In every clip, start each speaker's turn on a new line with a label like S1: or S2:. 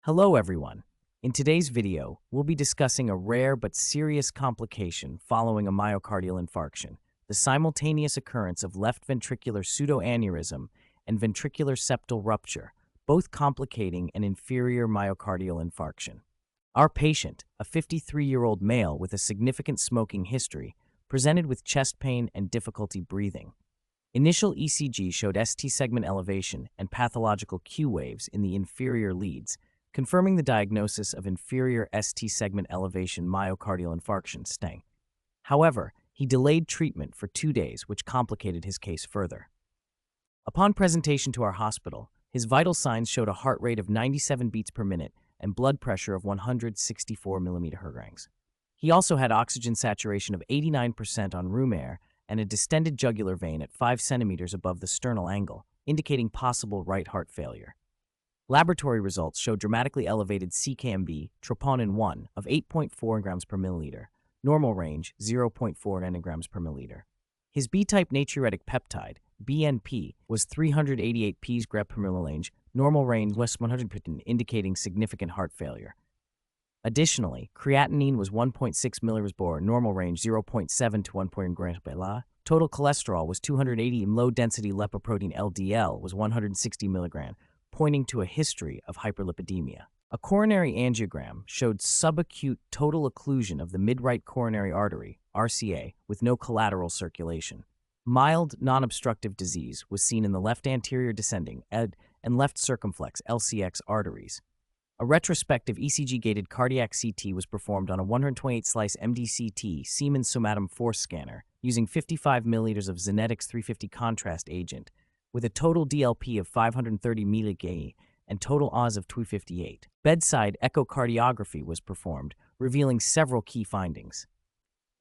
S1: Hello everyone. In today's video, we'll be discussing a rare but serious complication following a myocardial infarction, the simultaneous occurrence of left ventricular pseudoaneurysm and ventricular septal rupture, both complicating an inferior myocardial infarction. Our patient, a 53-year-old male with a significant smoking history, presented with chest pain and difficulty breathing. Initial ECG showed ST segment elevation and pathological Q waves in the inferior leads, confirming the diagnosis of inferior ST segment elevation myocardial infarction (STEMI). However, he delayed treatment for 2 days, which complicated his case further. Upon presentation to our hospital, his vital signs showed a heart rate of 97 beats per minute and blood pressure of 164 mmHg. He also had oxygen saturation of 89% on room air and a distended jugular vein at 5 centimeters above the sternal angle, indicating possible right heart failure. Laboratory results showed dramatically elevated CKMB, troponin 1, of 8.4 grams per milliliter, normal range 0.4 nanograms per milliliter. His B-type natriuretic peptide, BNP, was 388 pg per milliliter, normal range was 100 indicating significant heart failure. Additionally, creatinine was 1.6 mg/bor, normal range 0.7 to 1.0 grams per milliliter. Total cholesterol was 280 and low-density lipoprotein LDL was 160 mg, pointing to a history of hyperlipidemia. A coronary angiogram showed subacute total occlusion of the mid-right coronary artery, RCA, with no collateral circulation. Mild non-obstructive disease was seen in the left anterior descending ED and left circumflex LCX arteries. A retrospective ECG-gated cardiac CT was performed on a 128-slice MDCT Siemens somatum force scanner using 55 milliliters of Zenetics 350 contrast agent, with a total DLP of 530 mg and total Oz of 258. Bedside echocardiography was performed, revealing several key findings.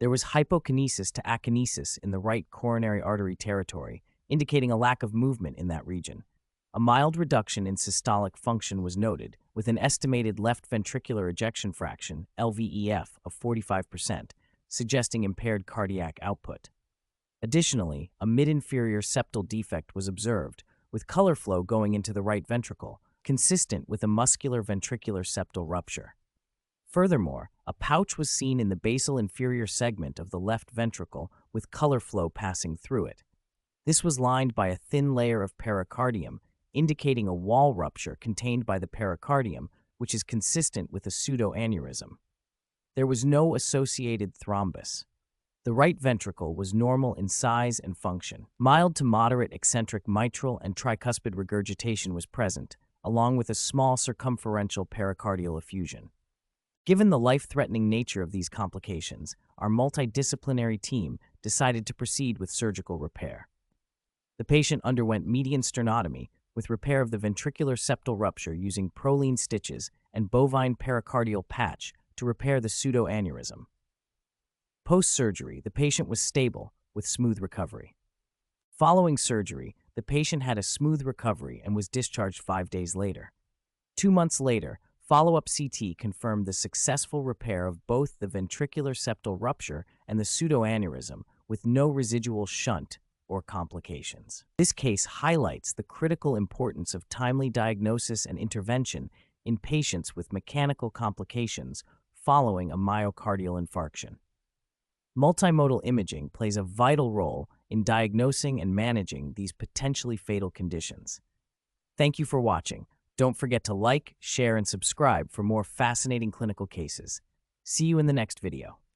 S1: There was hypokinesis to akinesis in the right coronary artery territory, indicating a lack of movement in that region. A mild reduction in systolic function was noted, with an estimated left ventricular ejection fraction, LVEF, of 45%, suggesting impaired cardiac output. Additionally, a mid-inferior septal defect was observed, with color flow going into the right ventricle, consistent with a muscular ventricular septal rupture. Furthermore, a pouch was seen in the basal inferior segment of the left ventricle with color flow passing through it. This was lined by a thin layer of pericardium, indicating a wall rupture contained by the pericardium, which is consistent with a pseudoaneurysm. There was no associated thrombus. The right ventricle was normal in size and function. Mild to moderate eccentric mitral and tricuspid regurgitation was present, along with a small circumferential pericardial effusion. Given the life-threatening nature of these complications, our multidisciplinary team decided to proceed with surgical repair. The patient underwent median sternotomy with repair of the ventricular septal rupture using proline stitches and bovine pericardial patch to repair the pseudoaneurysm. Post-surgery, the patient was stable, with smooth recovery. Following surgery, the patient had a smooth recovery and was discharged 5 days later. 2 months later, follow-up CT confirmed the successful repair of both the ventricular septal rupture and the pseudoaneurysm, with no residual shunt or complications. This case highlights the critical importance of timely diagnosis and intervention in patients with mechanical complications following a myocardial infarction. Multimodal imaging plays a vital role in diagnosing and managing these potentially fatal conditions. Thank you for watching. Don't forget to like, share, and subscribe for more fascinating clinical cases. See you in the next video.